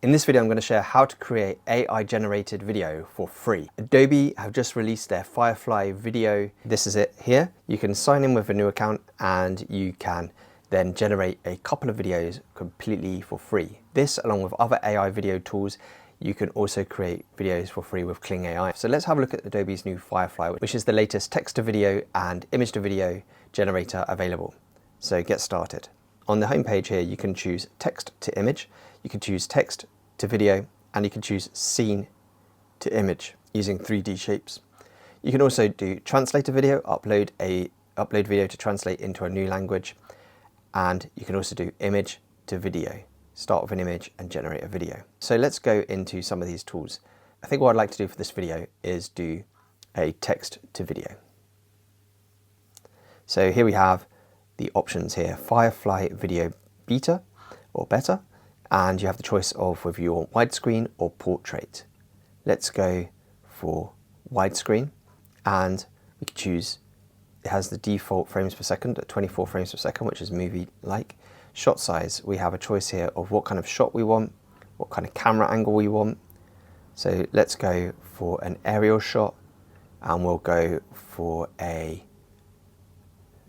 In this video, I'm going to share how to create AI generated video for free. Adobe have just released their Firefly video. This is it here. You can sign in with a new account and you can then generate a couple of videos completely for free. This, along with other AI video tools, you can also create videos for free with Kling AI. So let's have a look at Adobe's new Firefly, which is the latest text to video and image to video generator available. So get started. On the home page here, you can choose text to image, you can choose text to video, and you can choose scene to image using 3D shapes. You can also do translate a video, upload video to translate into a new language, and you can also do image to video. Start with an image and generate a video. So let's go into some of these tools. I think what I'd like to do for this video is do a text to video. So here we have the options here, Firefly Video Beta or Better, and you have the choice of whether you want widescreen or portrait. Let's go for widescreen, and we can choose, it has the default frames per second at 24 frames per second, which is movie-like. Shot size, we have a choice here of what kind of shot we want, what kind of camera angle we want. So let's go for an aerial shot, and we'll go for a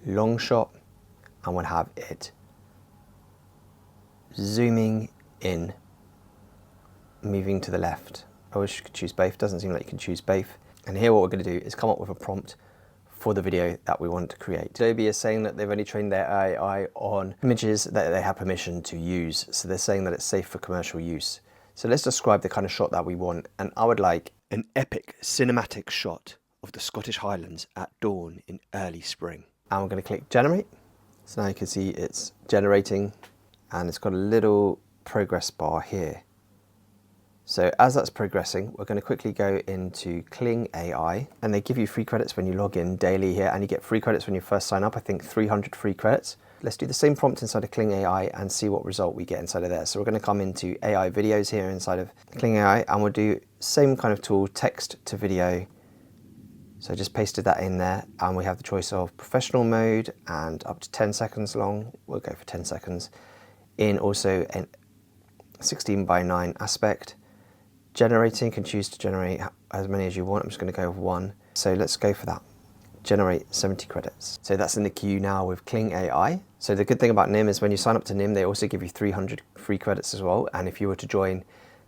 long shot, and we'll have it zooming in, moving to the left. I wish you could choose both, doesn't seem like you can choose both. And here what we're going to do is come up with a prompt for the video that we want to create. Adobe is saying that they've only trained their AI on images that they have permission to use. So they're saying that it's safe for commercial use. So let's describe the kind of shot that we want. And I would like an epic cinematic shot of the Scottish Highlands at dawn in early spring. And we're going to click generate. So now you can see it's generating, and it's got a little progress bar here. So as that's progressing, we're going to quickly go into Kling AI, and they give you free credits when you log in daily here, and you get free credits when you first sign up, I think 300 free credits. Let's do the same prompt inside of Kling AI and see what result we get inside of there. So we're going to come into AI videos here inside of Kling AI, and we'll do same kind of tool, text to video. So I just pasted that in there, and we have the choice of professional mode and up to 10 seconds long. We'll go for 10 seconds. In also an 16:9 aspect. Generating, can choose to generate as many as you want. I'm just going to go with one. So let's go for that. Generate 70 credits. So that's in the queue now with Kling AI. So the good thing about NIM is when you sign up to NIM, they also give you 300 free credits as well. And if you were to join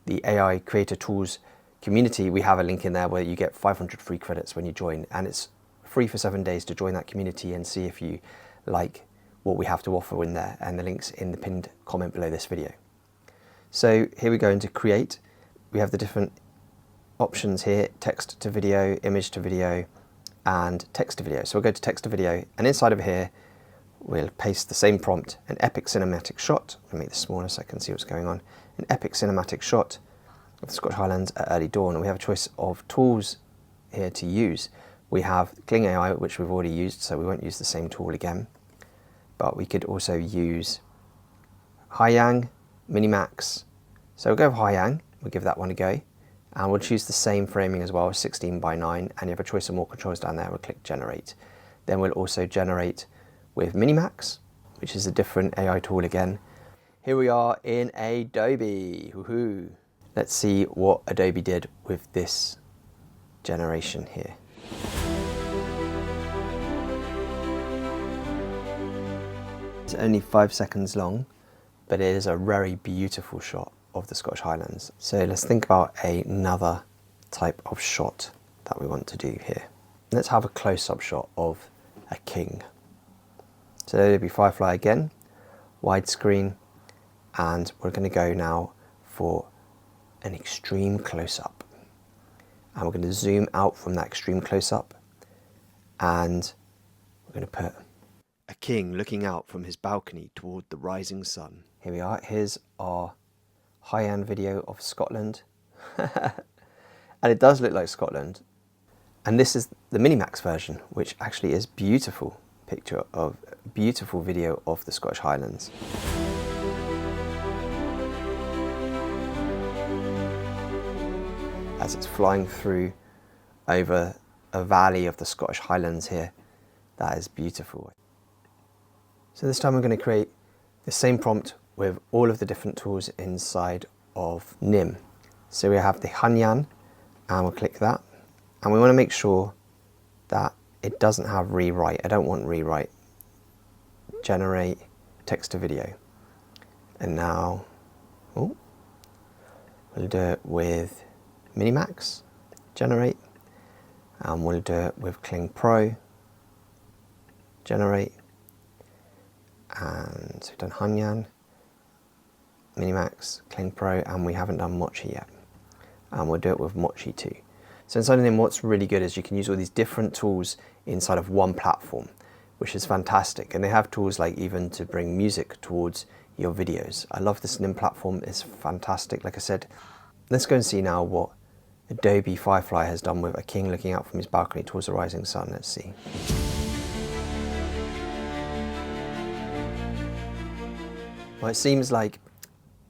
the AI Creator Tools community, we have a link in there where you get 500 free credits when you join, and it's free for 7 days to join that community and see if you like what we have to offer in there, and the link's in the pinned comment below this video. So here we go into create. We have the different options here, text to video, image to video, and text to video. So we'll go to text to video, and inside of here we'll paste the same prompt, an epic cinematic shot. I'll make this smaller so I can see what's going on. An epic cinematic shot of the Scottish Highlands at early dawn, and we have a choice of tools here to use. We have Kling AI, which we've already used, so we won't use the same tool again, but we could also use Haiyang, Minimax. So we'll go with Haiyang, we'll give that one a go, and we'll choose the same framing as well, 16:9, and you have a choice of more controls down there. We'll click generate. Then we'll also generate with Minimax, which is a different AI tool again. Here we are in Adobe. Woohoo! Let's see what Adobe did with this generation here. It's only 5 seconds long, but it is a very beautiful shot of the Scottish Highlands. So let's think about another type of shot that we want to do here. Let's have a close-up shot of a king. So Adobe Firefly again, widescreen, and we're going to go now for an extreme close-up, and we're going to zoom out from that extreme close-up, and we're going to put a king looking out from his balcony toward the rising sun. Here we are. Here's our high-end video of Scotland and it does look like Scotland, and this is the Minimax version, which actually is beautiful picture of beautiful video of the Scottish Highlands. As it's flying through over a valley of the Scottish Highlands here. That is beautiful. So this time I'm going to create the same prompt with all of the different tools inside of Nim. So we have the Hanyan, and we'll click that. And we want to make sure that it doesn't have rewrite. I don't want rewrite. Generate text to video. And now, we'll do it with Minimax, generate. And we'll do it with Kling Pro, generate. And so we've done Hanyan, Minimax, Kling Pro, and we haven't done Mochi yet. And we'll do it with Mochi too. So inside of Nim, what's really good is you can use all these different tools inside of one platform, which is fantastic. And they have tools like even to bring music towards your videos. I love this Nim platform, it's fantastic. Like I said, let's go and see now what Adobe Firefly has done with a king looking out from his balcony towards the rising sun. Let's see. Well, it seems like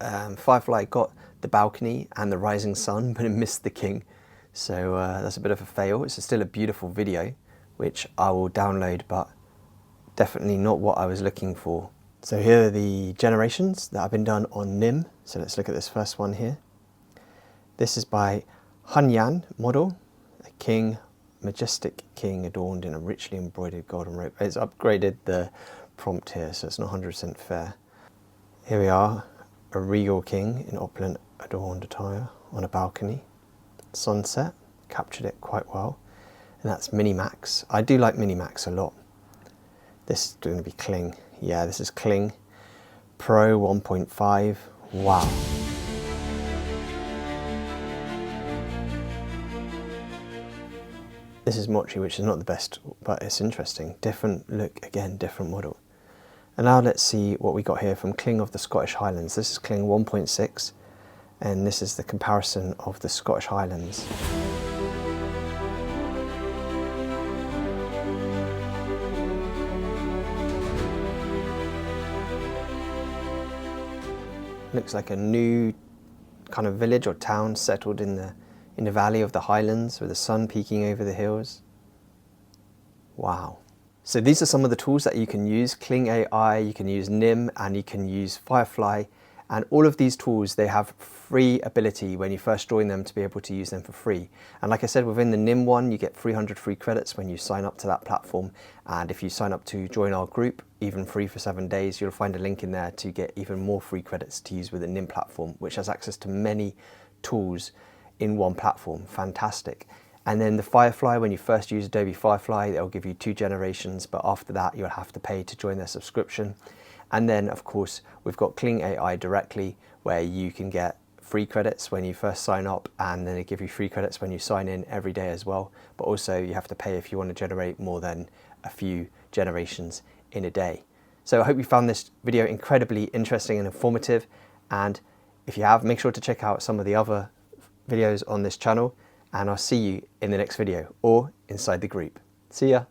Firefly got the balcony and the rising sun, but it missed the king. So that's a bit of a fail. It's still a beautiful video, which I will download, but definitely not what I was looking for. So here are the generations that have been done on Nim. So let's look at this first one here. This is by Hanyan model, a king, majestic king adorned in a richly embroidered golden robe. It's upgraded the prompt here, so it's not 100% fair. Here we are, a regal king in opulent adorned attire on a balcony. Sunset, captured it quite well. And that's Minimax. I do like Minimax a lot. This is going to be Kling. Yeah, this is Kling Pro 1.5. Wow. This is Mochi, which is not the best, but it's interesting. Different look, again, different model. And now let's see what we got here from Kling of the Scottish Highlands. This is Kling 1.6, and this is the comparison of the Scottish Highlands. Looks like a new kind of village or town settled in the valley of the Highlands with the sun peeking over the hills. Wow. So these are some of the tools that you can use. Kling AI, you can use Nim, and you can use Firefly. And all of these tools, they have free ability when you first join them to be able to use them for free. And like I said, within the Nim one, you get 300 free credits when you sign up to that platform. And if you sign up to join our group, even free for 7 days, you'll find a link in there to get even more free credits to use with the Nim platform, which has access to many tools in one platform. Fantastic. And then the Firefly, when you first use Adobe Firefly, they'll give you 2 generations, but after that you'll have to pay to join their subscription. And then of course we've got Kling AI directly, where you can get free credits when you first sign up, and then they give you free credits when you sign in every day as well. But also you have to pay if you want to generate more than a few generations in a day. So I hope you found this video incredibly interesting and informative. And if you have, make sure to check out some of the other videos on this channel, and I'll see you in the next video or inside the group. See ya.